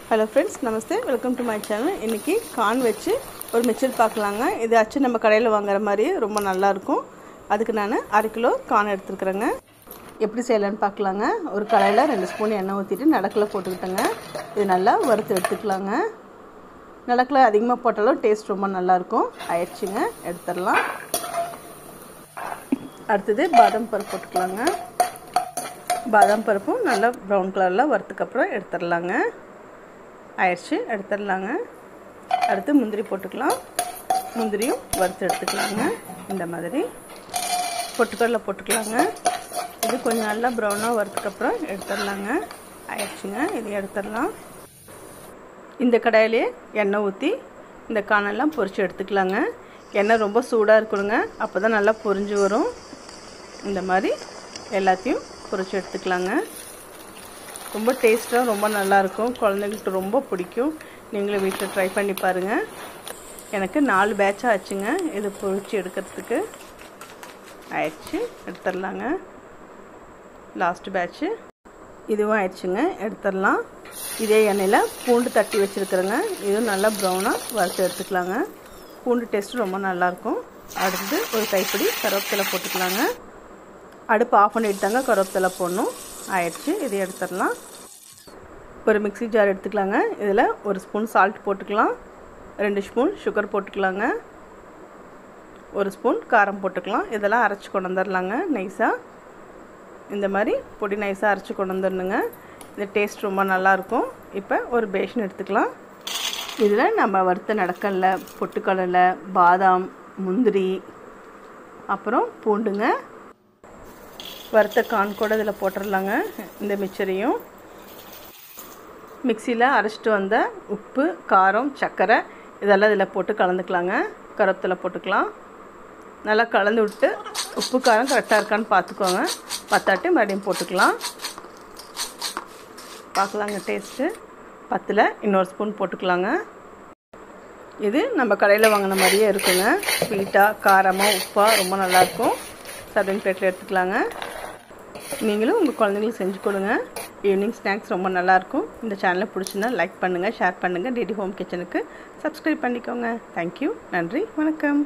hello friends नमस्ते welcome to my channel इनकी corn வச்சு ஒரு மிக்சர் பார்க்கலாங்க இது அச்சு நம்ம கடையில் வாங்குற மாதிரி ரொம்ப நல்லா இருக்கும் அதுக்கு நான் 1/2 கிலோ கார்ன் எடுத்துக்கறேங்க எப்படி செய்யலாம்னு பார்க்கலாங்க ஒரு கடாயில 2 ஸ்பூன் எண்ணெய் ஊத்திட்டு நடக்கல போட்டுக்கிட்டேங்க இது நல்லா வறுத்து எடுத்துக்கலாங்க நடக்கல அதிகமாக போட்டாலும் டேஸ்ட் ரொம்ப நல்லா இருக்கும் ஆயிடுச்சுங்க எடுத்துறலாம் அடுத்து பாதாம் பருப்பு போட்டுக்கலாங்க பாதாம் பருப்பும் நல்லா பிரவுன் கலர்ல வறுத்ததுக்கு அப்புறம் எடுத்துறலாங்க ஆயிடுச்சு எடுத்துடலாங்க அடுத்து முந்திரி போட்டுக்கலாம் முந்திரியும் வறுத்து எடுத்துக்கலாங்க இந்த மாதிரி பொட்டுக்கடலை போட்டுக்கலாங்க இது கொஞ்சம் நல்லா ப்ரௌனாக வறுத்ததுக்கு அப்புறம் எடுத்துடலாங்க ஆயிடுச்சுங்க இது எடுத்துடலாம் இந்த கடாயிலே எண்ணெய் ஊற்றி இந்த காணெல்லாம் பொரிச்சு எடுத்துக்கலாங்க எண்ணெய் ரொம்ப சூடாக இருக்கணுங்க அப்போ தான் நல்லா பொரிஞ்சு வரும் இந்த மாதிரி எல்லாத்தையும் பொரிச்சு எடுத்துக்கலாங்க ரொம்ப டேஸ்டா ரொம்ப நல்லா இருக்கும் குழந்தைகளுக்கு ரொம்ப பிடிக்கும் நீங்களும் வீட்ல ட்ரை பண்ணி பாருங்க எனக்கு 4 பேட்ச் ஆச்சுங்க இது பொரிச்சு எடுக்கிறதுக்கு ஆயிடுச்சு எடுத்துறலாங்க லாஸ்ட் பேட்ச் இதுவும் ஆயிடுச்சுங்க எடுத்துறலாம் இதே எண்ணெயில பூண்டு தட்டி வச்சிருக்கறேங்க இது நல்லா ப்ரௌனா வறுத்து எடுத்துக்கலாங்க பூண்டு டேஸ்ட் ரொம்ப நல்லா இருக்கும் அடுத்து ஒரு கைப்பிடி கருவேப்பிலை போட்டுக்கலாங்க அடுப்பு ஆஃப் பண்ணிட்டாங்க கருவேப்பிலை போடணும் ஆயிடுச்சு இது எடுத்துறலாம் ஒரு மிக்ஸி ஜார் எடுத்துக்கலாங்க இதில் ஒரு ஸ்பூன் சால்ட் போட்டுக்கலாம் 2 ஸ்பூன் சுகர் போட்டுக்கலாங்க ஒரு ஸ்பூன் காரம் போட்டுக்கலாம் இதெல்லாம் அரைச்சு கொண்டு வந்துடலாங்க நைஸாக இந்த மாதிரி பொடி நைஸாக அரைச்சு கொண்டு வந்துடணுங்க இது டேஸ்ட் ரொம்ப நல்லாயிருக்கும் இப்போ ஒரு பேஷன் எடுத்துக்கலாம் இதில் நம்ம வறுத்த நடக்கல்ல பொட்டுக்கடலை பாதாம் முந்திரி அப்புறம் பூண்டுங்க வறுத்த கார்ன் கூட இதில் போட்டுடலாங்க இந்த மிக்சரையும் மிக்சியில் அரைச்சிட்டு வந்த உப்பு காரம் சர்க்கரை இதெல்லாம் இதில் போட்டு கலந்துக்கலாங்க கருவேப்பிலை போட்டுக்கலாம் நல்லா கலந்து விட்டு உப்பு காரம் கரெக்டாக இருக்கான்னு பார்த்துக்கோங்க பத்தாட்டி மறுபடியும் போட்டுக்கலாம் பார்க்கலாங்க டேஸ்ட்டு பத்தில் இன்னொரு ஸ்பூன் போட்டுக்கலாங்க இது நம்ம கடையில் வாங்கின மாதிரியே இருக்குங்க ஸ்வீட்டாக காரமாக உப்பாக ரொம்ப நல்லாயிருக்கும் சர்விங் பிளேட்டில் எடுத்துக்கலாங்க நீங்களும் உங்கள் குழந்தைங்களுக்கு செஞ்சு கொடுங்க ஈவினிங் ஸ்நாக்ஸ் ரொம்ப நல்லாயிருக்கும் இந்த சேனலை பிடிச்சிருந்தா லைக் பண்ணுங்கள் ஷேர் பண்ணுங்கள் டிடி ஹோம் கிச்சனுக்கு சப்ஸ்கிரைப் பண்ணிக்கோங்க தேங்க்யூ நன்றி வணக்கம்